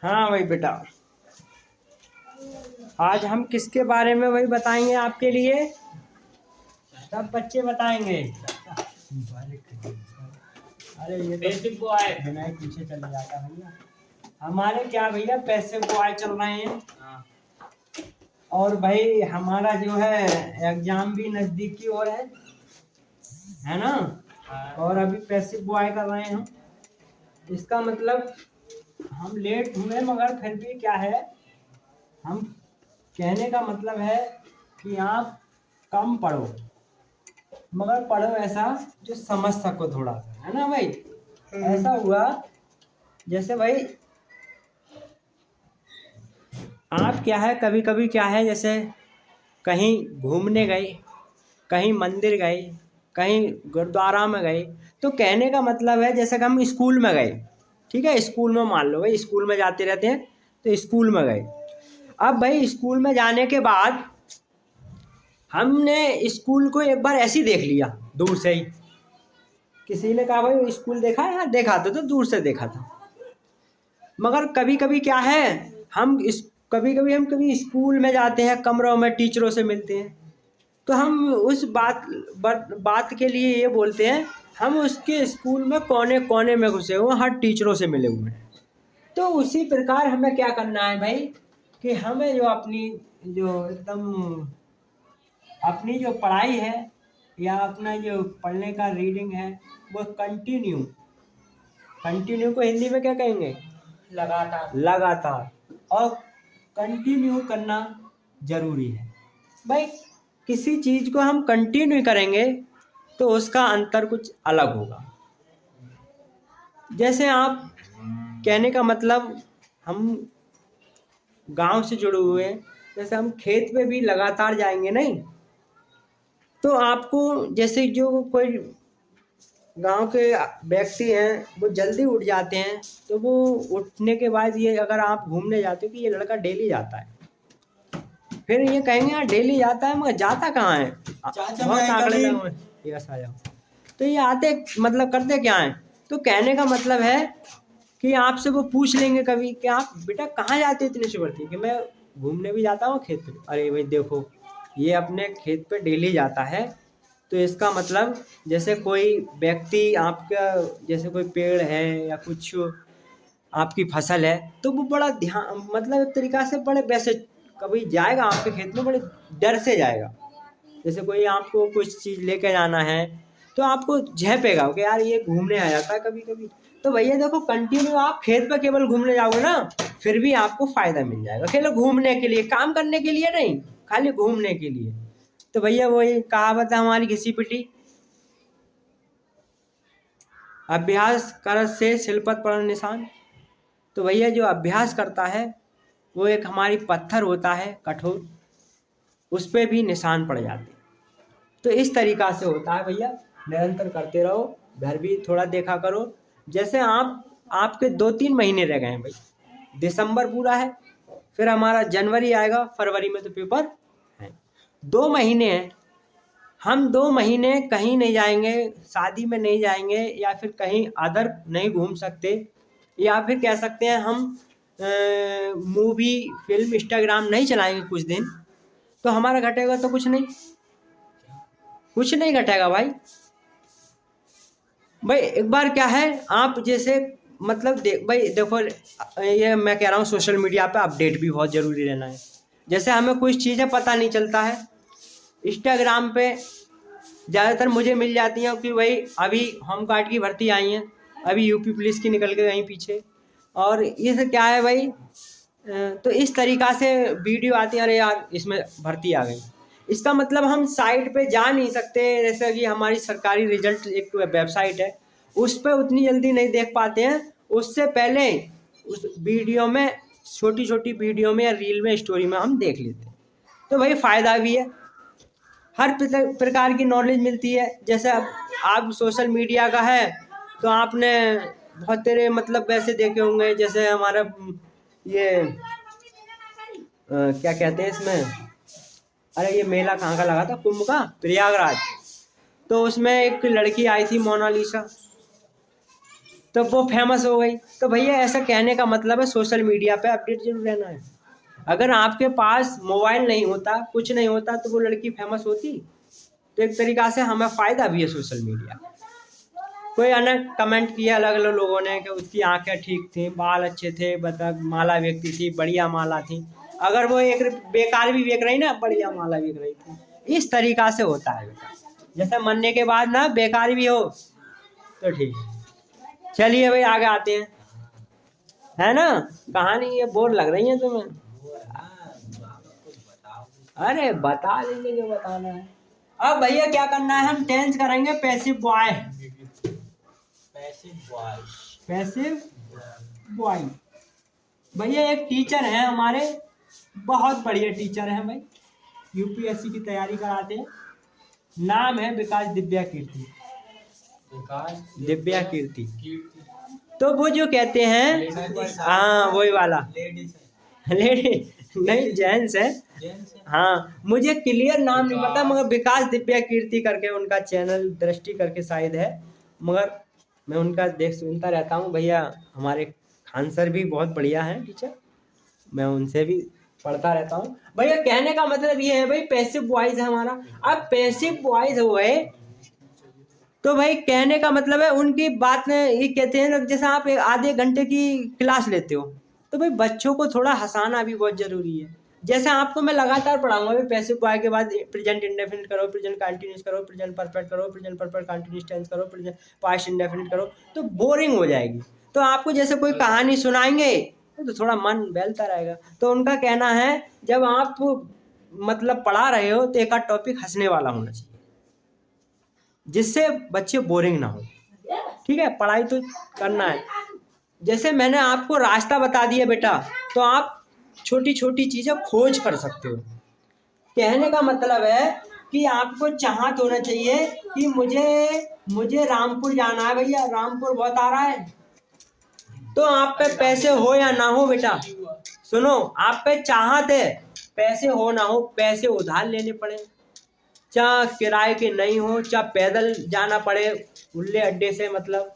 हाँ भाई बेटा, आज हम किसके बारे में वही बताएंगे आपके लिए, सब बच्चे बताएंगे। अरे ये पैसिव बॉय बिना ही पीछे चले जाता भैया। हमारे क्या भैया पैसिव बॉय चल रहे हैं। और भाई हमारा जो है एग्जाम भी नजदीक की ओर है ना। और अभी पैसिव बॉय कर रहे हैं हम। इसका मतलब हम लेट हुए मगर फिर भी क्या है, हम कहने का मतलब है कि आप कम पढ़ो मगर पढ़ो ऐसा जो समझ सको थोड़ा सा, है ना भाई। ऐसा हुआ जैसे भाई आप क्या है, कभी कभी क्या है, जैसे कहीं घूमने गए, कहीं मंदिर गए, कहीं गुरुद्वारा में गए, तो कहने का मतलब है जैसे कि हम स्कूल में गए, ठीक है, स्कूल में मान लो भाई स्कूल में जाते रहते हैं, तो स्कूल में गए। अब भाई स्कूल में जाने के बाद हमने स्कूल को एक बार ऐसे ही देख लिया दूर से ही। किसी ने कहा भाई स्कूल देखा है, हाँ देखा तो दूर से देखा था। मगर कभी कभी क्या है, हम इस कभी कभी हम कभी स्कूल में जाते हैं, कमरों में टीचरों से मिलते हैं, तो हम उस बात के लिए ये बोलते हैं हम उसके स्कूल में कोने कोने में घुसे हुए, हर टीचरों से मिले हुए हैं। तो उसी प्रकार हमें क्या करना है भाई, कि हमें जो अपनी जो एकदम अपनी जो पढ़ाई है या अपना जो पढ़ने का रीडिंग है वो कंटिन्यू, कंटिन्यू को हिंदी में क्या कहेंगे, लगातार, लगातार और कंटिन्यू करना जरूरी है भाई। किसी चीज को हम कंटिन्यू करेंगे तो उसका अंतर कुछ अलग होगा। जैसे आप कहने का मतलब हम गांव से जुड़े हुए हैं, जैसे हम खेत में भी लगातार जाएंगे नहीं, तो आपको जैसे जो कोई गांव के व्यक्ति हैं वो जल्दी उठ जाते हैं, तो वो उठने के बाद ये अगर आप घूमने जाते हो कि ये लड़का डेली जाता है, फिर ये कहेंगे यार डेली जाता है मगर जाता कहाँ है, बहुत आंकड़े लगे हुए यस आ जाओ। तो ये आते मतलब करते क्या है, तो कहने का मतलब है कि आपसे वो पूछ लेंगे कभी कि आप बेटा कहाँ जाते हो इतनी सुबह, कि मैं घूमने भी जाता हूँ खेत पे। अरे भाई देखो ये अपने खेत पे डेली जाता है, तो इसका मतलब जैसे कोई व्यक्ति आपका, जैसे कोई पेड़ है या कुछ आपकी फसल है, तो वो बड़ा ध्यान मतलब एक तरीका से बड़े वैसे कभी जाएगा आपके खेत में बड़े डर से जाएगा। जैसे कोई आपको कुछ चीज़ लेके जाना है तो आपको झेपेगा कि यार ये घूमने आ जाता है कभी कभी। तो भैया देखो कंटिन्यू आप खेत पर केवल घूमने जाओगे ना, फिर भी आपको फायदा मिल जाएगा, केवल घूमने के लिए, काम करने के लिए नहीं, खाली घूमने के लिए। तो भैया वही कहावत है हमारी घिसी पिटी, अभ्यास करत से शिल्पत पर निशान। तो भैया जो अभ्यास करता है वो एक हमारी पत्थर होता है कठोर, उस पर भी निशान पड़ जाते हैं। तो इस तरीका से होता है भैया, निरंतर करते रहो, घर भी थोड़ा देखा करो। जैसे आपके 2-3 महीने रह गए हैं भाई, दिसंबर पूरा है, फिर हमारा जनवरी आएगा, फरवरी में तो पेपर है, 2 महीने हैं। हम 2 महीने कहीं नहीं जाएंगे, शादी में नहीं जाएंगे या फिर कहीं अदर नहीं घूम सकते, या फिर कह सकते हैं हम मूवी फिल्म इंस्टाग्राम नहीं चलाएंगे कुछ दिन, तो हमारा घटेगा तो कुछ नहीं, कुछ नहीं घटेगा भाई। भाई एक बार क्या है, आप जैसे मतलब भाई देखो, ये मैं कह रहा हूँ सोशल मीडिया पे अपडेट भी बहुत ज़रूरी रहना है। जैसे हमें कुछ चीज़ें पता नहीं चलता है, इंस्टाग्राम पे ज़्यादातर मुझे मिल जाती हैं कि भाई अभी होमगार्ड की भर्ती आई है, अभी यूपी पुलिस की निकल के गई पीछे, और ये सब क्या है भाई, तो इस तरीक़ा से वीडियो आती है, अरे यार इसमें भर्ती आ गई। इसका मतलब हम साइट पे जा नहीं सकते, जैसे कि हमारी सरकारी रिजल्ट एक वेबसाइट है उस पर उतनी जल्दी नहीं देख पाते हैं, उससे पहले उस वीडियो में, छोटी छोटी वीडियो में या रील में, स्टोरी में हम देख लेते हैं। तो भाई फ़ायदा भी है, हर प्रकार की नॉलेज मिलती है। जैसे अब आप सोशल मीडिया का है तो आपने बहुत तेरे मतलब वैसे देखे होंगे, जैसे हमारा ये क्या कहते हैं इसमें, अरे ये मेला कहाँ का लगा था, कुंभ का, प्रयागराज। तो उसमें एक लड़की आई थी मोनालिसा, तो वो फेमस हो गई। तो भैया ऐसा कहने का मतलब है सोशल मीडिया पे अपडेट जरूर रहना है। अगर आपके पास मोबाइल नहीं होता, कुछ नहीं होता, तो वो लड़की फेमस होती। तो एक तरीक़ा से हमें फ़ायदा भी है सोशल मीडिया। कोई अनेक कमेंट किया अलग अलग लोगों ने कि उसकी आंखें ठीक थी, बाल अच्छे थे, बतख माला बेचती थी, बढ़िया माला थी। अगर वो एक बेकार भी बेच रही ना, बढ़िया माला बेच रही थी। इस तरीक़ा से होता है बेटा, जैसे मरने के बाद ना बेकार भी हो तो ठीक है। चलिए भाई आगे आते हैं, है ना। कहानी ये बोर लग रही है तुम्हें? अरे बता देंगे जो बताना है। अब भैया क्या करना है, हम टेंस करेंगे पैसिव बॉय। पैसिव बॉय भैया एक टीचर है हमारे, बहुत बढ़िया टीचर है भाई, यूपीएससी की तैयारी कराते हैं। नाम है विकास दिव्या कीर्ति। दिव्या कीर्ति। तो वो जो कहते हैं, हाँ वही वाला, लेडी नहीं जेंट्स है। हाँ मुझे क्लियर नाम नहीं पता, मगर विकास दिव्या कीर्ति करके उनका चैनल दृष्टि करके शायद है। मगर मैं उनका सुनता रहता हूँ भैया। हमारे खान सर भी बहुत बढ़िया हैं टीचर, मैं उनसे भी पढ़ता रहता हूँ भैया। कहने का मतलब ये है भाई, पैसिव वॉइस है हमारा। अब पैसिव वॉइस हो गए तो भाई कहने का मतलब है उनकी बात में ये कहते हैं, जैसे आप आधे घंटे की क्लास लेते हो तो भाई बच्चों को थोड़ा हंसाना भी बहुत जरूरी है। जैसे आपको मैं लगातार पढ़ाऊंगा भाई, पैसिव बॉय के बाद प्रेजेंट इंडेफिनिट करो, प्रेजेंट कंटिन्यूस करो, प्रेजेंट परफेक्ट करो, प्रेजेंट परफेक्ट कंटिन्यूस टेंस करो, प्रेजेंट पास्ट इंडेफिनिट करो, तो बोरिंग हो जाएगी। तो आपको जैसे कोई कहानी सुनाएंगे तो थोड़ा मन बहलता रहेगा। तो उनका कहना है जब आप मतलब पढ़ा रहे हो तो एक आध टॉपिक हंसने वाला होना चाहिए, जिससे बच्चे बोरिंग ना हो। ठीक है, पढ़ाई तो करना है। जैसे मैंने आपको रास्ता बता दिया बेटा, तो आप छोटी छोटी चीजें खोज कर सकते हो। कहने का मतलब है कि आपको चाहत होना चाहिए कि मुझे रामपुर जाना है भैया, रामपुर बहुत आ रहा है। तो आप पे पैसे हो या ना हो बेटा, सुनो, आप पे चाहत है, पैसे हो ना हो, पैसे उधार लेने पड़े, चाहे किराए के नहीं हो, चाहे पैदल जाना पड़े उल्ले अड्डे से मतलब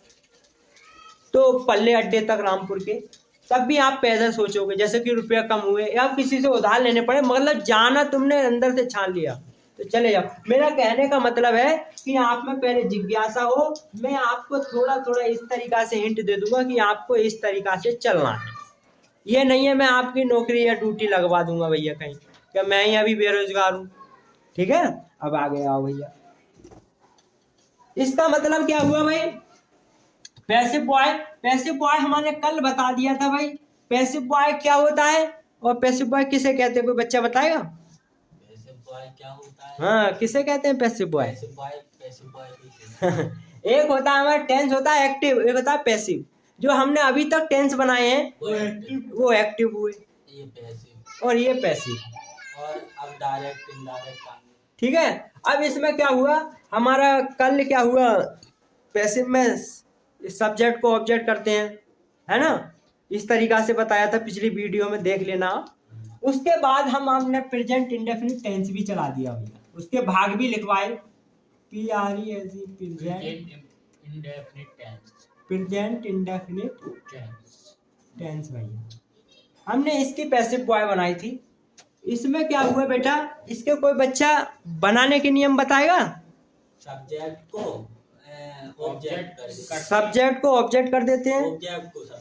तो पल्ले अड्डे तक रामपुर के, तब भी आप पैदल सोचोगे। जैसे कि रुपया कम हुए या किसी से उधार लेने पड़े, मतलब जाना तुमने अंदर से छान लिया तो चले जाओ। मेरा कहने का मतलब है कि आप में पहले जिज्ञासा हो। मैं आपको थोड़ा थोड़ा इस तरीका से हिंट दे दूंगा कि आपको इस तरीका से चलना है। ये नहीं है मैं आपकी नौकरी या ड्यूटी लगवा दूंगा भैया कहीं, क्या मैं ही अभी बेरोजगार हूँ। ठीक है, अब आगे आओ भैया। इसका मतलब क्या हुआ भाई, पैसिव बॉय हमने कल बता दिया था भाई। पैसिव बॉय क्या होता है और पैसिव बॉय किसे कहते हैं, कोई बच्चा बताएगा? पैसिव बॉय क्या होता है? हाँ किसे कहते हैं पैसिव बॉय? एक होता है हमारा टेंस होता है एक्टिव, एक होता है पैसिव। जो हमने अभी तक टेंस बनाए हैं वो एक्टिव हुए, ये पैसिव और ये पैसिव। और अब डायरेक्ट इनडायरेक्ट। ठीक है, अब इसमें क्या हुआ हमारा, कल क्या हुआ, पैसिव में सब्जेक्ट को ऑब्जेक्ट करते हैं, है ना। इस तरीका से बताया था पिछली वीडियो में, देख लेना। उसके बाद हमने प्रेजेंट इंडेफिनिट टेंस भी चला दिया भैया, उसके भाग भी लिखवाए, प्रेजेंट इंडेफिनिट टेंस भैया हमने इसकी पैसिव बॉय बनाई थी। इसमें क्या हुआ बेटा, इसके कोई बच्चा बनाने के नियम बताएगा? सब्जेक्ट को ऑब्जेक्ट कर देते हैं,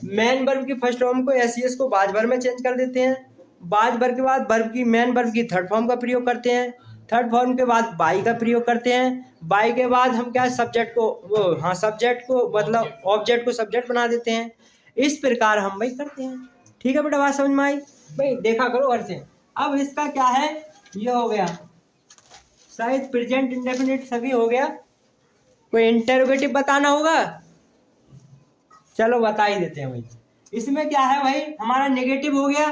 मेन वर्ब की फर्स्ट फॉर्म को एसईएस को बाज वर्ब में चेंज कर देते हैं, बाज वर्ब के बाद वर्ब की मेन वर्ब की थर्ड फॉर्म का प्रयोग करते हैं, थर्ड फॉर्म के बाद बाई का प्रयोग करते हैं, बाई के बाद हम क्या सब्जेक्ट को सब्जेक्ट को मतलब ऑब्जेक्ट को सब्जेक्ट बना देते हैं। इस प्रकार हम भाई करते हैं। ठीक है बेटा, बात समझ में आई भाई? देखा करो घर से। अब इसका क्या है, ये हो गया शायद प्रेजेंट इंडेफिनिट सभी हो गया। कोई इंटरोगेटिव बताना होगा? चलो बता ही देते हैं भाई। इसमें क्या है भाई, हमारा नेगेटिव हो गया।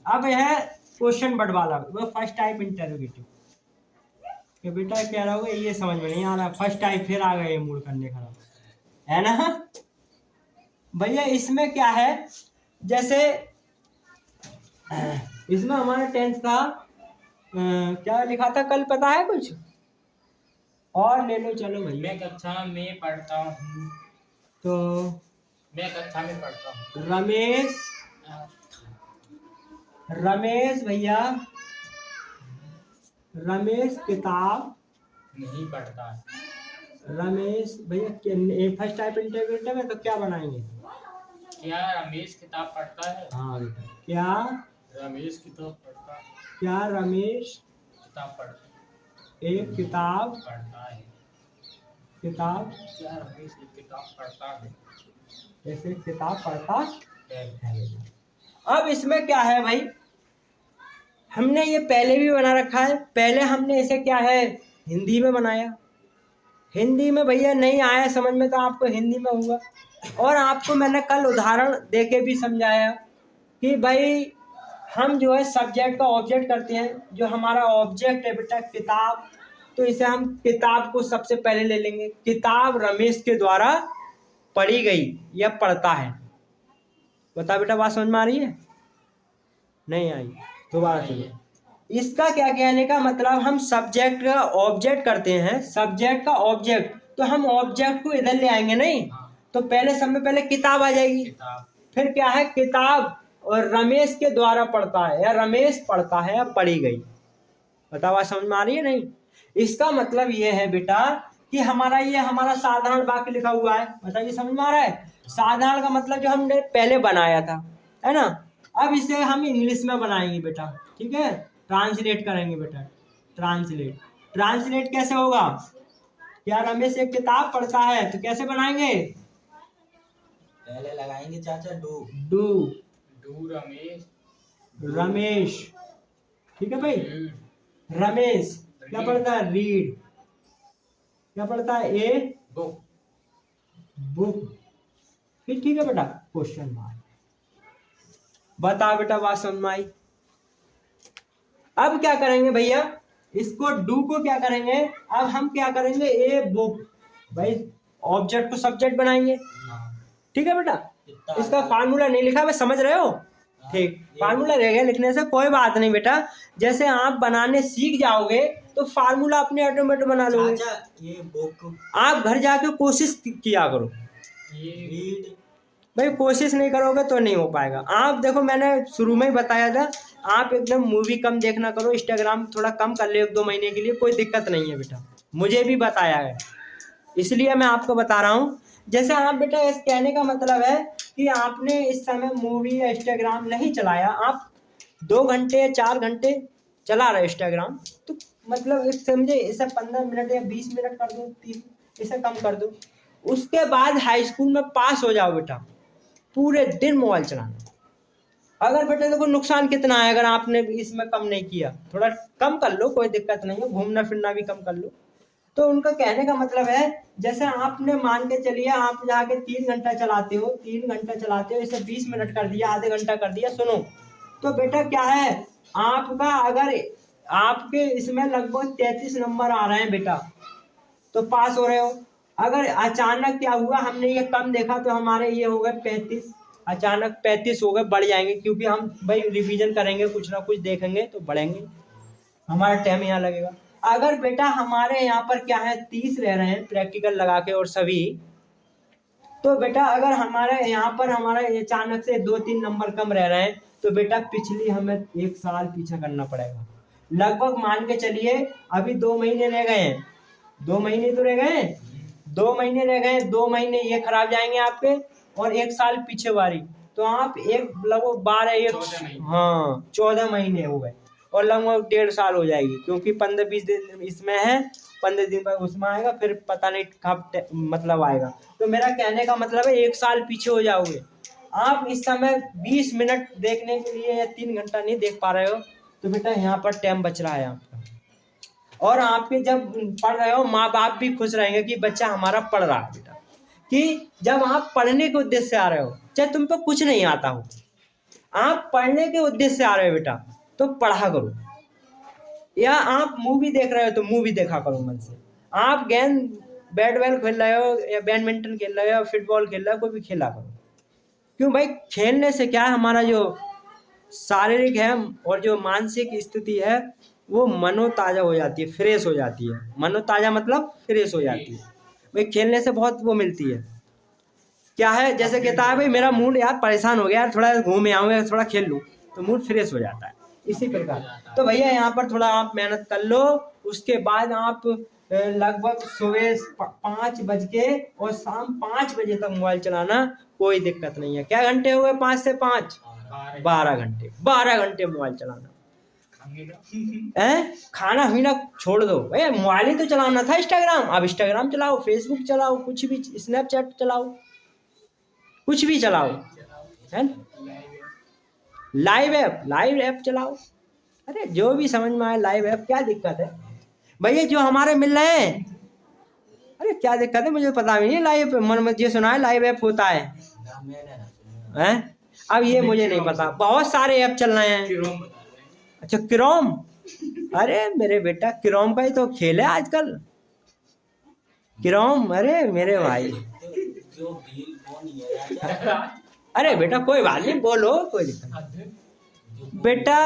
अब है क्वेश्चन वर्ड वाला, वो फर्स्ट टाइप इंटरोगेटिव। कि बेटा क्या रहा होगा ये समझ में नहीं आ रहा, फर्स्ट टाइप फिर आ गए मूड करने खराब, है ना भैया। इसमें क्या है, जैसे इसमें हमारा टेंस था, क्या लिखा था कल पता है कुछ और ले लो। चलो भैया मैं कक्षा में पढ़ता हूँ। तो मैं कक्षा में पढ़ता हूँ। रमेश, रमेश भैया, रमेश किताब नहीं पढ़ता है। रमेश भैया फर्स्ट टाइप इंटरव्यू में तो क्या बनाएंगे? क्या रमेश किताब पढ़ता है? हाँ बेटा, क्या रमेश किताब पढ़ता है। क्या रमेश किताब पढ़ता एक किताब पढ़ता है। किताब क्या रमेश एक किताब पढ़ता है? ऐसे किताब पढ़ता है। है। अब इसमें क्या है भाई, हमने ये पहले भी बना रखा है। पहले हमने इसे क्या है, हिंदी में बनाया। हिंदी में भैया नहीं आया समझ में तो आपको हिंदी में होगा। और आपको मैंने कल उदाहरण देके भी समझाया कि भाई हम जो है सब्जेक्ट का ऑब्जेक्ट करते हैं। जो हमारा ऑब्जेक्ट है बेटा किताब, तो इसे हम किताब को सबसे पहले ले लेंगे। किताब रमेश के द्वारा पढ़ी गई या पढ़ता है। बता बेटा, बात समझ में आ रही है? नहीं आई? दोबारा सुनो। इसका क्या कहने का मतलब, हम सब्जेक्ट का ऑब्जेक्ट करते हैं। सब्जेक्ट का ऑब्जेक्ट, तो हम ऑब्जेक्ट को इधर ले आएंगे नहीं, तो पहले सब में पहले किताब आ जाएगी। किताब फिर क्या है, किताब और रमेश के द्वारा पढ़ता है या रमेश पढ़ता है या पढ़ी गई। बताओ बात समझ में आ रही है? नहीं। इसका मतलब ये है बेटा कि हमारा साधारण वाक्य लिखा हुआ है। बताइए समझ में आ रहा है? साधारण का मतलब जो हमने पहले बनाया था, है ना। अब इसे हम इंग्लिश में बनाएंगे बेटा, ठीक है। ट्रांसलेट करेंगे बेटा। ट्रांसलेट, ट्रांसलेट कैसे होगा? क्या रमेश एक किताब पढ़ता है, तो कैसे बनाएंगे? पहले लगाएंगे चाचा do. Do, do Ramesh, Ramesh, ठीक है भाई। रमेश क्या पढ़ता है? रीड। क्या पढ़ता है? A book. बुक। फिर ठीक है बेटा, क्वेश्चन मार्क। बता बेटा, बात समझ में आई? अब क्या करेंगे भैया, इसको डू को क्या करेंगे, अब हम क्या करेंगे, ए बुक। भाई ऑब्जेक्ट को सब्जेक्ट बनाएंगे, ठीक है बेटा। इसका फार्मूला नहीं लिखा, बस समझ रहे हो? ठीक, फार्मूला रह गया लिखने से, कोई बात नहीं बेटा। जैसे आप बनाने सीख जाओगे तो फार्मूला अपने ऑटोमेटिक बना लोगे। ये बुक आप घर जाके कोशिश किया करो। रीड, भाई कोशिश नहीं करोगे तो नहीं हो पाएगा। आप देखो, मैंने शुरू में ही बताया था, आप एकदम मूवी कम देखना करो, इंस्टाग्राम थोड़ा कम कर ले 1-2 महीने के लिए, कोई दिक्कत नहीं है बेटा। मुझे भी बताया है, इसलिए मैं आपको बता रहा हूँ। जैसे आप बेटा, इस कहने का मतलब है कि आपने इस समय मूवी या इंस्टाग्राम नहीं चलाया, आप 2 घंटे या 4 घंटे चला रहे इंस्टाग्राम, तो मतलब इस समझे इसे 15 मिनट या 20 मिनट कर दो, 30, इसे कम कर दो। उसके बाद हाई स्कूल में पास हो जाओ बेटा, पूरे दिन मोबाइल चलाना। अगर बेटा देखो नुकसान कितना है, अगर आपने इसमें कम नहीं किया, थोड़ा कम कर लो, कोई दिक्कत नहीं है, घूमना फिरना भी कम कर लो। तो उनका कहने का मतलब है, जैसे आपने मान के चलिए आप जाके 3 घंटा चलाते हो, 3 घंटा चलाते हो, इसे 20 मिनट कर दिया, आधे घंटा कर दिया। सुनो तो बेटा, क्या है आपका, अगर आपके इसमें लगभग 33 नंबर आ रहे हैं बेटा, तो पास हो रहे हो। अगर अचानक क्या हुआ, हमने ये कम देखा तो हमारे ये हो गए 35, अचानक 35 हो गए, बढ़ जाएंगे, क्योंकि हम भाई रिवीजन करेंगे, कुछ ना कुछ देखेंगे तो बढ़ेंगे, हमारा टाइम यहाँ लगेगा। अगर बेटा हमारे यहाँ पर क्या है 30 रह रहे हैं प्रैक्टिकल लगा के और सभी, तो बेटा अगर हमारे यहाँ पर हमारा अचानक से 2-3 नंबर कम रह रहे हैं, तो बेटा पिछली हमें 1 साल पीछा करना पड़ेगा। लगभग मान के चलिए अभी 2 महीने रह गए हैं, 2 महीने तो रह गए, 2 महीने रह गए, 2 महीने ये खराब जाएंगे आपके, और 1 साल पीछे वाली, तो आप एक लगभग 12 हाँ 14 महीने हो गए, और लगभग 1.5 साल हो जाएगी, क्योंकि 15-20 दिन इसमें है, 15 दिन बाद उसमें आएगा, फिर पता नहीं कब मतलब आएगा। तो मेरा कहने का मतलब है 1 साल पीछे हो जाओगे आप। इस समय 20 मिनट देखने के लिए या 3 घंटा नहीं देख पा रहे हो, तो बेटा यहाँ पर टाइम बच रहा है आपका। और आपके जब पढ़ रहे हो, माँ बाप भी खुश रहेंगे कि बच्चा हमारा पढ़ रहा है बेटा। कि जब आप पढ़ने के उद्देश्य से आ रहे हो, चाहे तुम पे कुछ नहीं आता हो, आप पढ़ने के उद्देश्य से आ रहे हो बेटा, तो पढ़ा करो। या आप मूवी देख रहे हो तो मूवी देखा करो मन से। आप गेंद बैट बॉल खेल रहे हो या बैडमिंटन खेल रहे हो, फुटबॉल खेल रहे हो, कोई भी खेला करो। क्यों भाई, खेलने से क्या है, हमारा जो शारीरिक है और जो मानसिक स्थिति है वो मनो ताज़ा हो जाती है, फ्रेश हो जाती है। मनो ताज़ा मतलब फ्रेश हो जाती है भाई, खेलने से बहुत वो मिलती है। क्या है, जैसे कहता है भाई मेरा मूड यार परेशान हो गया यार, थोड़ा घूमे आऊँ या थोड़ा खेल लूँ, तो मूड फ्रेश हो जाता है इसी प्रकार। तो भैया यहाँ पर थोड़ा आप मेहनत कर लो, उसके बाद आप लगभग सुबह 5 बज के और शाम 5 बजे तक मोबाइल चलाना, कोई दिक्कत नहीं है। क्या घंटे हुए 5 से 5? 12 घंटे, 12 घंटे मोबाइल चलाना है। खाना पीना छोड़ दो भैया, मोबाइल ही तो चलाना था। इंस्टाग्राम, अब इंस्टाग्राम चलाओ, फेसबुक चलाओ, कुछ भी, स्नैपचैट चलाओ, कुछ भी चलाओ, है ना? लाइव ऐप चलाओ, अरे जो भी समझ में आए लाइव ऐप, क्या दिक्कत है भैया? जो हमारे मिल रहे हैं, अरे क्या दिक्कत है? मुझे पता भी नहीं लाइव, मन मुझे सुना है लाइव ऐप होता है, हैं? अब ये मुझे नहीं पता, बहुत सारे ऐप चल रहे हैं। अच्छा क्रोम, अरे मेरे बेटा क्रोम का ही तो खेल है आजकल, क्रोम, अरे मेरे भाई। जो बिल फोन है अरे बेटा कोई बात नहीं, बोलो, कोई दिक्कत नहीं। बेटा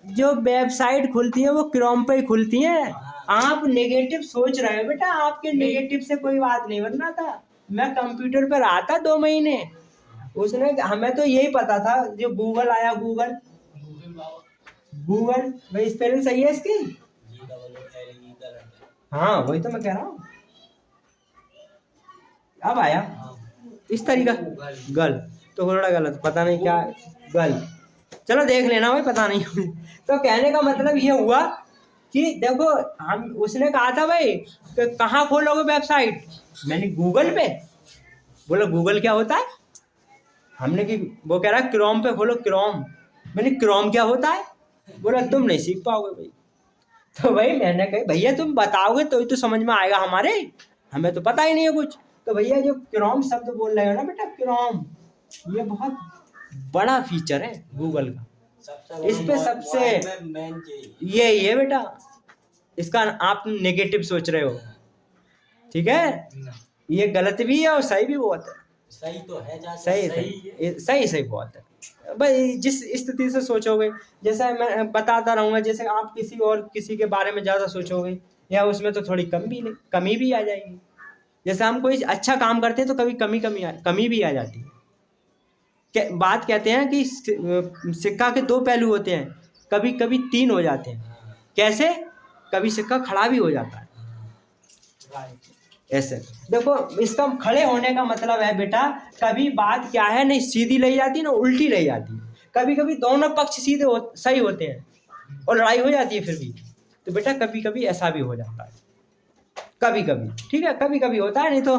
जो वेबसाइट खुलती है वो क्रोम पे ही खुलती है। आप नेगेटिव सोच रहे हो बेटा, आपके नेगेटिव से कोई बात नहीं बनना था। मैं कंप्यूटर पर रहा था 2 महीने, उसने, हमें तो यही पता था, जो गूगल आया, गूगल भाई स्पेलिंग सही है इसकी? हाँ वही तो मैं कह रहा हूँ। अब आया इस तरीका, गल तो थोड़ा गलत, पता नहीं क्या गल, चलो देख लेना भाई, पता नहीं। तो कहने का मतलब ये हुआ कि देखो, हम, उसने कहा था भाई कि कहाँ खोलोगे वेबसाइट, मैंने गूगल पे बोला। गूगल क्या होता है? हमने कि, वो कह रहा है क्रोम पे खोलो, क्रोम। मैंने क्रोम क्या होता है? बोला तुम नहीं सीख पाओगे भाई। तो भाई मैंने कहा भैया तुम बताओगे तो ही तो समझ में आएगा, हमें तो पता ही नहीं है कुछ। तो भैया जो क्रोम शब्द बोल रहे हो ना बेटा, क्रोम, ये बहुत बड़ा फीचर है गूगल का। इस पे सबसे यही है बेटा, इसका आप नेगेटिव सोच रहे हो, ठीक है? ये गलत भी है और सही भी बहुत है। सही तो है, सही बहुत है भाई, जिस स्थिति से सोचोगे। जैसे मैं बताता रहूँगा, जैसे आप किसी के बारे में ज़्यादा सोचोगे या उसमें तो थोड़ी कमी भी आ जाएगी। जैसे हम कोई अच्छा काम करते हैं तो कभी कमी भी आ जाती है। बात कहते हैं कि सिक्का के 2 पहलू होते हैं, कभी कभी 3 हो जाते हैं। कैसे? कभी सिक्का खड़ा भी हो जाता है, ऐसे। देखो इसका खड़े होने का मतलब है बेटा, कभी बात क्या है, नहीं सीधी ले जाती ना उल्टी ले जाती है। कभी कभी दोनों पक्ष सही होते हैं और लड़ाई हो जाती है फिर भी। तो बेटा कभी कभी ऐसा भी हो जाता है, कभी कभी, ठीक है, कभी कभी होता है। नहीं तो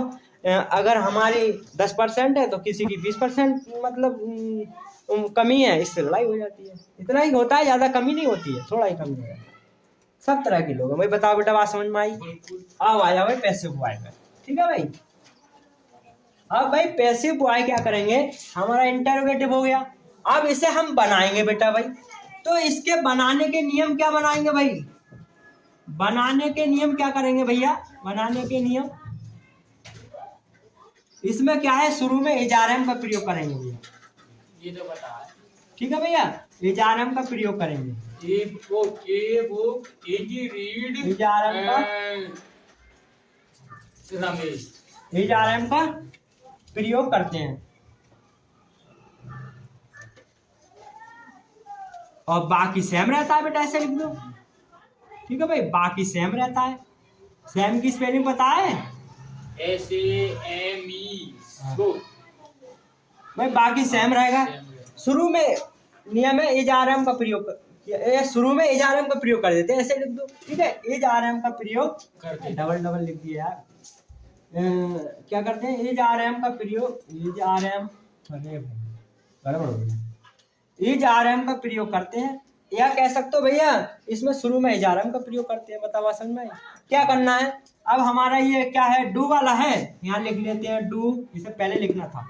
अगर हमारी 10% है तो किसी की 20% मतलब कमी है, इससे लड़ाई हो जाती है। इतना ही होता है, ज़्यादा कमी नहीं होती है, थोड़ा ही कमी होता है। सब तरह के लोग हैं भाई। बताओ बेटा, बात समझ में आई? अब आ जाओ भाई पैसिव बॉय में, ठीक है भाई। अब भाई पैसिव बॉय क्या करेंगे, हमारा इंटरोगेटिव हो गया। अब इसे हम बनाएंगे बेटा भाई। तो इसके बनाने के नियम क्या बनाएंगे भाई? बनाने के नियम क्या करेंगे भैया? बनाने के नियम, इसमें क्या है, शुरू में एजारएम का प्रयोग करेंगे भैया, ये तो पता है, ठीक है भैया? एजारएम का प्रयोग करेंगे, एजारएम का प्रयोग करते हैं। और बाकी सेम रहता है बेटा, ऐसे लिख दो, ठीक है भाई? बाकी सेम रहता है। सेम की स्पेलिंग पता है? SAME भाई बाकी सेम रहेगा। शुरू में नियम है एजारएम का प्रयोग, शुरू में एजारएम का प्रयोग कर देते हैं, ऐसे लिख दो, ठीक है? एजारएम का प्रयोग करके, डबल लिख दिया यार। क्या करते हैं? एजारएम का प्रयोग, एजारएम, एजारएम का प्रयोग करते हैं, या कह सकते हो भैया इसमें शुरू में एजारएम का प्रयोग करते हैं। बताओ समझ में? क्या करना है अब? हमारा ये क्या है, डू वाला है, यहाँ लिख लेते हैं डू, इसे पहले लिखना था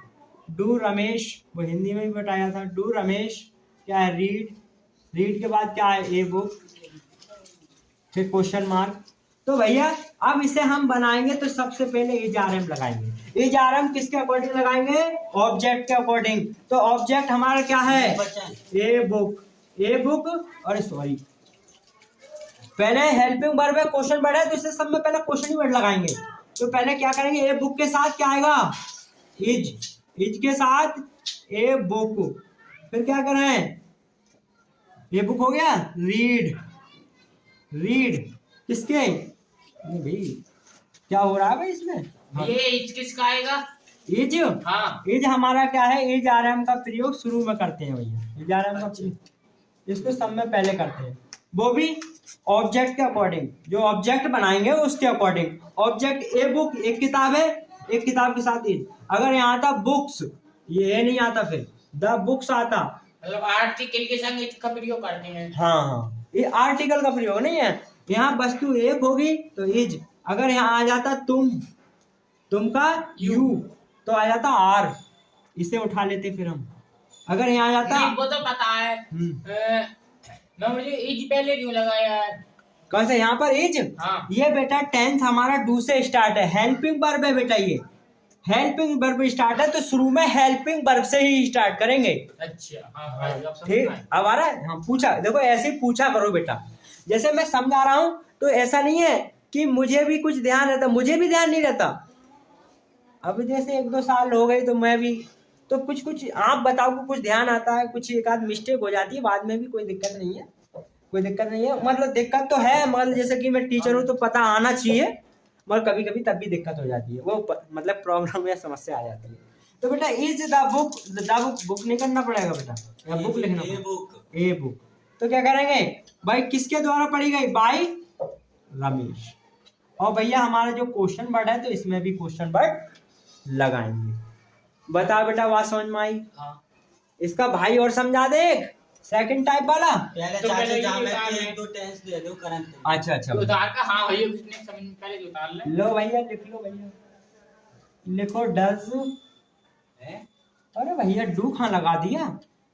डू रमेश, वो हिंदी में भी बताया था। डू रमेश, क्या है, रीड के बाद क्या है, ए बुक, फिर क्वेश्चन मार्क। तो भैया अब इसे हम बनाएंगे तो सबसे पहले एजारएम लगाएंगे। एजारएम किसके अकॉर्डिंग लगाएंगे? ऑब्जेक्ट के अकॉर्डिंग। तो ऑब्जेक्ट हमारा क्या है? ए बुक, और सॉरी, पहले हेल्पिंग वर्ब है, क्वेश्चन वर्ड है, तो इससे सब में पहले क्वेश्चन वर्ड लगाएंगे। तो पहले क्या करेंगे, ए बुक के साथ क्या आएगा, इज, इज के साथ ए बुक, फिर क्या कर रहे हैं, ये बुक हो गया, रीड, रीड किसके, नहीं भाई क्या हो रहा है भाई इसमें, हाँ। ये इज किसका आएगा? इज, हाँ इज हमारा क्या है, इज आरएम का प्रयोग शुरू में करते हैं भैया, इज आरएम का प्रयोग इसको सब में पहले करते हैं, वो भी ऑब्जेक्ट के अकॉर्डिंग, जो ऑब्जेक्ट बनाएंगे उसके अकॉर्डिंग। ऑब्जेक्ट ए बुक, एक किताब है, एक किताब के साथ इज, अगर यहाँ आता बुक्स, ये नहीं आता, फिर द बुक्स आता, मतलब आर्टिकल के संग इज का प्रयोग करते हैं। हाँ हाँ, ये आर्टिकल का प्रयोग नहीं है, यहाँ वस्तु एक होगी तो इज, अगर यहाँ आ जाता तुम का यू, तो आ जाता आर, इसे उठा लेते फिर हम, अगर यहाँ आ जाता, नहीं वो तो पता है। मैं मुझे इज पहले क्यों लगाया है? कौन सा यहाँ पर इज, हाँ। ये बेटा टेंस हमारा डू से स्टार्ट है, हेल्पिंग वर्ब है बेटा, ये हेल्पिंग वर्ब स्टार्ट है तो शुरू में हेल्पिंग वर्ब से ही स्टार्ट करेंगे। अच्छा हाँ भाई, अब समझ ठीक, में आया। अब आ रहा है, हाँ पूछा, देखो ऐसे ही पूछा करो बेटा, जैसे मैं समझा रहा हूँ तो ऐसा नहीं है कि मुझे भी कुछ ध्यान रहता, मुझे भी ध्यान नहीं रहता, अब जैसे 1-2 साल हो गए तो मैं भी, तो कुछ कुछ आप बताओ कि कुछ ध्यान आता है, कुछ एक आध मिस्टेक हो जाती है, बाद में भी कोई दिक्कत नहीं है, कोई दिक्कत नहीं है, मतलब दिक्कत तो है, मतलब जैसे कि मैं टीचर हूँ तो पता आना चाहिए, मगर कभी कभी तब भी दिक्कत हो जाती है, वो मतलब प्रॉब्लम या समस्या आ जाती है। तो बेटा is the book, the book, book नहीं करना पड़ेगा बेटा, या बुक लिखना ए पड़ेगा, बुक, ए बुक, तो क्या करेंगे भाई, किसके द्वारा पढ़ी गई, बाई रमेश, और भैया हमारा जो क्वेश्चन वर्ड है तो इसमें भी क्वेश्चन वर्ड लगाएंगे। बता बेटा बात समझ में आई, हाँ इसका भाई और समझा दे, सेकंड टाइप वाला, पहले तो चाचा पहले जहाँ ये मैं उतार एक लें। दो टेंस दे दो करंट। अच्छा अच्छा, उतार का, हाँ भैया किसने समझ में पहले उतार ले। लो भैया लिख लो भैया, लिखो डज, है अरे भैया डू कहाँ लगा दिया,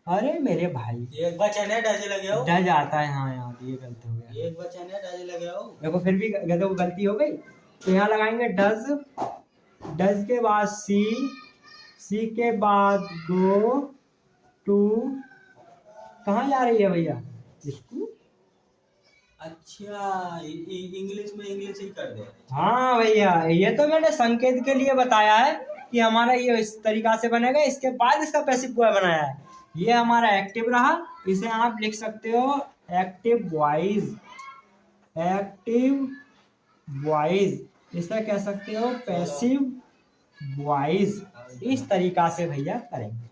अरे मेरे भाई एक बचन है डज लगे हो, डज आता है, हाँ यार ये गलती हो गया, एक बचन है डज लगे हो। देखो फिर भी देखो गलती हो गई, तो यहाँ लगाएंगे डज, डज के बाद सी, सी के बाद गो टू, कहाँ जा रही है भैया, स्कूल, अच्छा इंग्लिश में इंग्लिश ही कर दे। हाँ भैया ये तो मैंने संकेत के लिए बताया है कि हमारा ये इस तरीका से बनेगा, इसके बाद इसका पैसिव वॉइस बनाया है, ये हमारा एक्टिव रहा, इसे आप लिख सकते हो एक्टिव वॉइस, एक्टिव वॉइस, इसे कह सकते हो पैसिव वॉइस, इस तरीका से भैया करेंगे।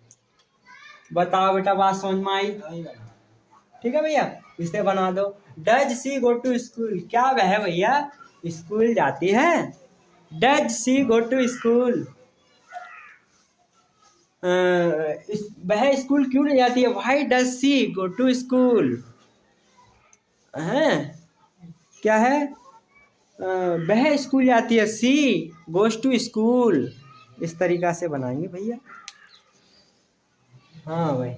बताओ बेटा बात समझ में आई, ठीक है भैया, इसे बना दो, does she go to school, क्या वह भैया स्कूल जाती है, does she go to school, वह स्कूल क्यों नहीं जाती है, why does she go to school, है क्या है, वह स्कूल जाती है, सी गोज टू स्कूल, इस तरीका से बनाएंगे भैया, हाँ भाई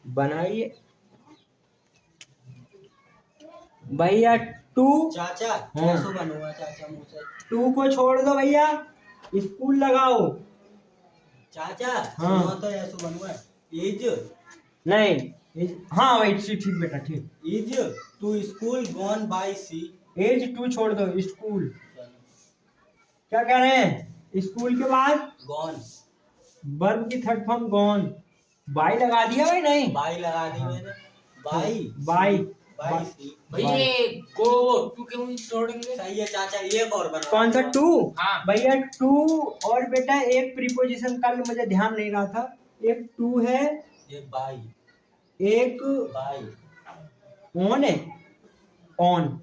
बनाइए भैया, टू, चाचा हाँ। कैसे बनूंगा चाचा मुझसे, टू को छोड़ दो भैया, स्कूल लगाओ, चाचा हाँ। सुनो तो ऐसे बनूंगा, इज नहीं हाँ भाई ठीक ठीक बेटा ठीक, is to school gone by she, as to छोड़ दो, स्कूल, क्या कह रहे हैं, स्कूल के बाद गॉन, वर्ब की थर्ड फॉर्म गॉन, बाई लगा दिया भाई, नहीं बाई लगा दी मैंने, बाई बाई, बाई सी, भैया गो टू क्यों छोड़ेंगे? सही है चाचा, एक और बनवा कौन सा टू, हाँ। भैया टू, और बेटा एक प्रीपोजिशन कल मुझे ध्यान नहीं रहा था, एक टू है, एक बाई, एक बाई ऑन है, ऑन,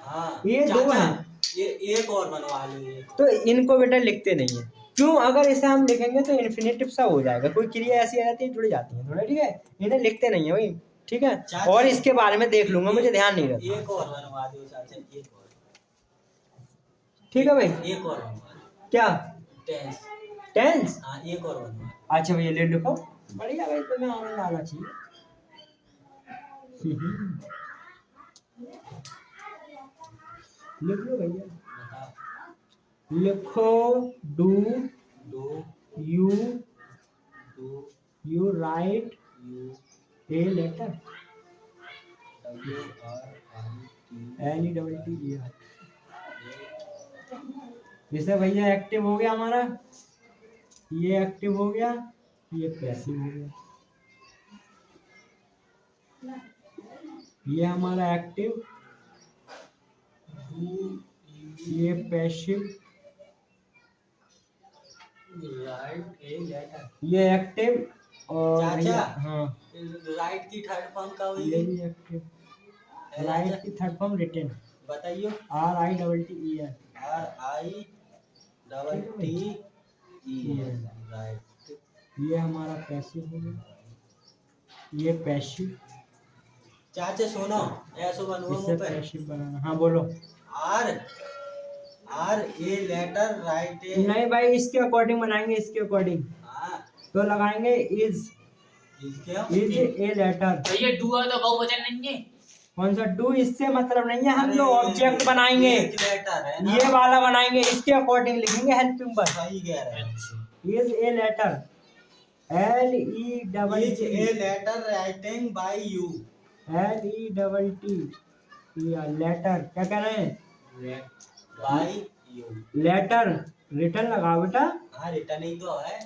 हाँ ये दो चाचा, हैं। ये एक और बनवा लो ये, तो इनको बेटा लिखते नहीं है, क्यों, अगर इसे हम लिखेंगे तो इन्फिनेटिव सा हो जाएगा, कोई क्रिया ऐसी आ जाती है जुड़ जाती है थोड़ा, ठीक है, इन्हें लिखते नहीं है भाई, ठीक है, चाचा, और इसके बारे में देख लूंगा, मुझे ध्यान नहीं रहता, एक और बनवा दो चाचा, एक और, ठीक है भाई, एक और बनवा दो, क्या टेंस, टेंस, हाँ एक और बनवा, अच्छा भैया ले लिखो, बढ़िया भाई, तुम्हें आनंद आना चाहिए, लिख लो भैया, बताओ, लिखो do do you, do you write you a letter, W R I T L E double T E R, जैसे भैया एक्टिव हो गया हमारा, ये एक्टिव हो गया, ये पैसिव हो गया। ये हमारा एक्टिव, ये पैसिव, राइट ए लेटर। ये एक्टिव और चाचा, हाँ राइट की थर्ड फॉर्म का हुई? ये भी एक्टिव। राइट की थर्ड फॉर्म रिटर्न, बताइए। RITTER। RITTER, right. ये हमारा पैसिव हो गया, ये पैसिव, चाचा सुनो, ऐसो बनवा इसे मुंह पे। पैसिव बनाना। हाँ बोलो। आर ए लेटर राइट ए। नहीं भाई, इसके अकॉर्डिंग बनाएंगे, इसके अकॉर्डिंग। हाँ, तो लगाएंगे इज ए लेटर। भैया डू तो बहुवचन नहीं है। कौन सा डू? इससे मतलब नहीं है, हम अरे, लोग ऑब्जेक्ट बनाएंगे, एक लेटर है ना, ये वाला बनाएंगे, इसके अकॉर्डिंग लिखेंगे हेल्पिंग वर्ब। सही कह रहे हैं। Is a letter, is a LETT, letter writing by you. LETT, letter क्या कह रहे हैं? Bye you. लेटर रिटर्न लगाओ बेटा, हाँ, रिटर्न ही तो है।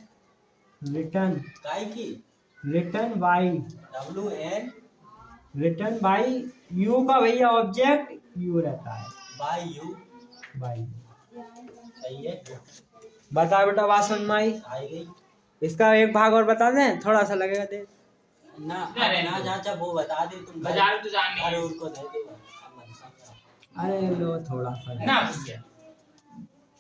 रिटर्न, काय की? Written by, WN written by you का भैया ऑब्जेक्ट यू रहता है, बाय यू। बाई। सही है। बता बेटा, बात समझ में आई? आई गई इसका एक भाग और बता दें, थोड़ा सा लगेगा दे। ना। अरे ना चाचा, वो बता दे तुम। बाजार तो जाने अरे है। उनको दे दो, अब मत समझा। अरे लो थोड़ा सा ना भैया,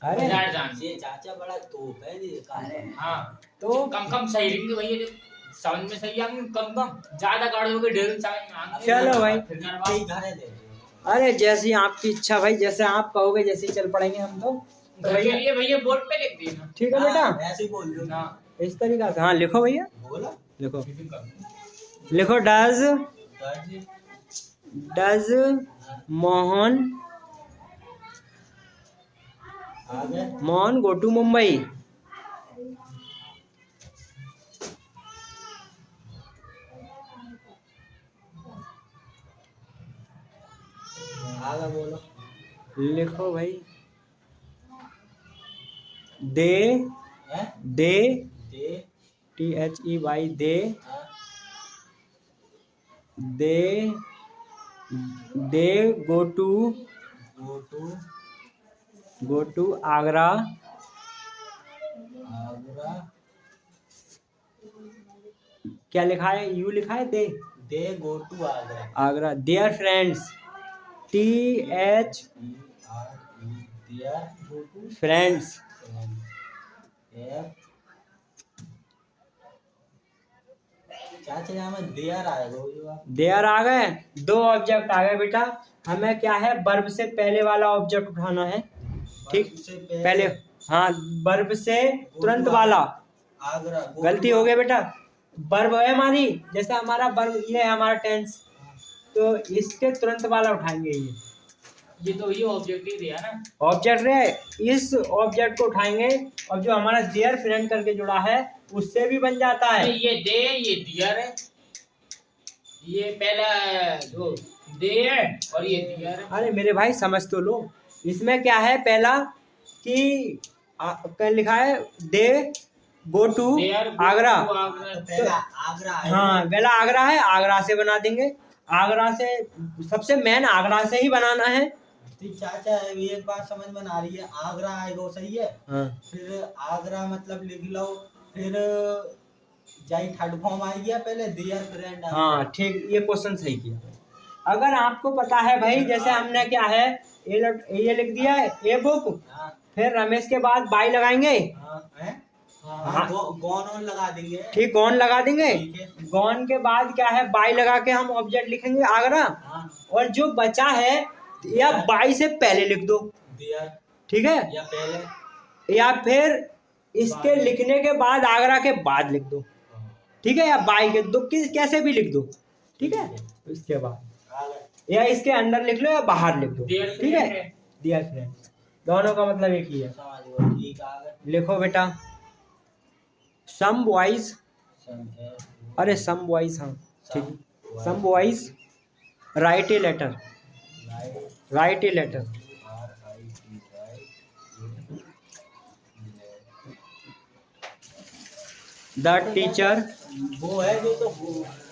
अरे बाजार जाने। ये चाचा बड़ा तोप है ये काम। हाँ, तो कम कम सही रहेंगे भैया, जो समझ में सही आएंगे कम कम, ज्यादा गाड़ोगे ढेर समझ में आएंगे। चलो भाई। फिर कई घरे दे दो। अरे जैसी आपकी इच्छा भाई, जैसे आप कहोगे जैसे ही चल पड़ेंगे हम तो घर के लिए भैया बोर्ड पे लिख देना ठीक है बेटा, हाँ, ऐसे ही बोल दो ना। इस तरीका से। हाँ लिखो भैया, बोला। लिखो टिफिन का। लिखो। डज दर्ज डज मोहन आगे। Mohan go to Mumbai? आगे बोलो। लिखो भाई। दे हैं? दे दे। THEY दे हाँ, they they go to Agra. Agra. क्या लिखा है? यू लिखा है they. They go to Agra. Agra. There friends, THER there go to friends. चाचा यहाँ में देयर आएगा वो जो आप। देयर आ गए, दो ऑब्जेक्ट आ गए बेटा। हमें क्या है, वर्ब से पहले वाला ऑब्जेक्ट उठाना है। ठीक, से पहले हाँ, वर्ब से तुरंत वाला। आगरा। गलती हो गई बेटा, वर्ब है हमारी, जैसे हमारा वर्ब ये है हमारा टेंस, तो इसके तुरंत वाला उठाएंगे। ये तो ये ऑब्जेक्ट ही दिया ना। ऑब्जेक्ट रे, इस ऑब्जेक्ट को उठाएंगे और जो हमारा देयर फ्रेंड करके जुड़ा है उससे भी बन जाता है। ये दे, ये दियर है, ये पहला जो दे है और ये दियर है। अरे मेरे भाई समझ तो लो, इसमें क्या है, पहला कि क्या लिखा है, they go to There go Agra. to Agra. पहला आगरा है। हाँ पहला आगरा है, आगरा से बना देंगे। आगरा से सबसे मेन आगरा से ही बनाना है। ठीक चाचा, एक बात समझ में आ रही है। आगरा आएगा सही है। हाँ फिर आगरा मतलब लिख लो, फिर जाई थर्ड फॉर्म आई गया, पहले डियर फ्रेंड। हाँ ठीक, ये क्वेश्चन सही किया। अगर आपको पता है भाई, जैसे हमने क्या है, ये लिख दिया है ए बुक, हाँ, फिर रमेश के बाद बाई लगाएंगे। हाँ, हैं? हाँ। हाँ, गॉन ऑन लगा देंगे। ठीक, गौन लगा देंगे। ठीक है। गौन के बाद क्या है, बाई लगा के हम ऑब्जेक्ट लिखेंगे आगरा। हाँ, और जो बचा है, या बाई से पहले लिख दो, डियर ठीक है, या पहले। या फिर इसके लिखने के बाद आगरा के बाद लिख दो, ठीक है, या बाई के दो, कैसे भी लिख दो, ठीक है। इसके बाद आगे। या इसके अंदर लिख लो या बाहर लिख दो, Dear ठीक है। friend है। डियर फ्रेंड, दोनों का मतलब एक ही है। समझ गए। ठीक, आगे। लिखो बेटा। सम बॉयज, अरे सम बॉयज, हाँ ठीक, some boys write a letter, write a letter. The teacher वो है जो तो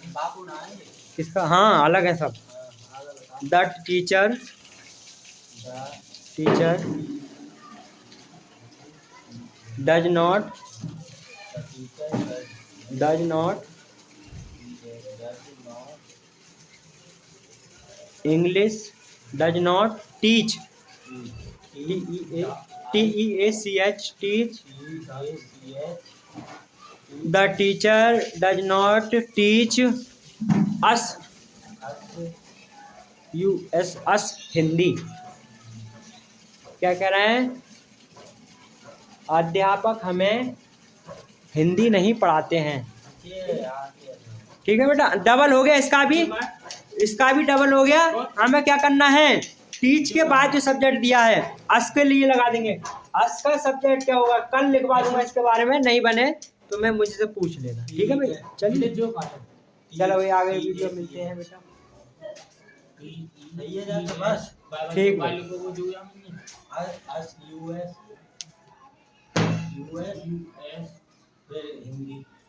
बापू ना है। किसका, हाँ अलग है सब। आगे बता। The teacher teacher does not English, does not teach, TEACH teach, the teacher does not teach us us Hindi. क्या कह रहे हैं, अध्यापक हमें हिंदी नहीं पढ़ाते हैं। ठीक है बेटा, डबल हो गया इसका भी डबल हो गया। हमें क्या करना है, टीच के बाद जो सब्जेक्ट दिया है अस के लिए लगा देंगे। अस का सब्जेक्ट क्या होगा कल लिखवा दूंगा, इसके बारे में नहीं बने तो मैं मुझसे पूछ लेना। ठीक है भाई, चलिए चलो भाई आगे वीडियो मिलते हैं बेटा। सही है जाके बस। ठीक है। US फिर हिंदी।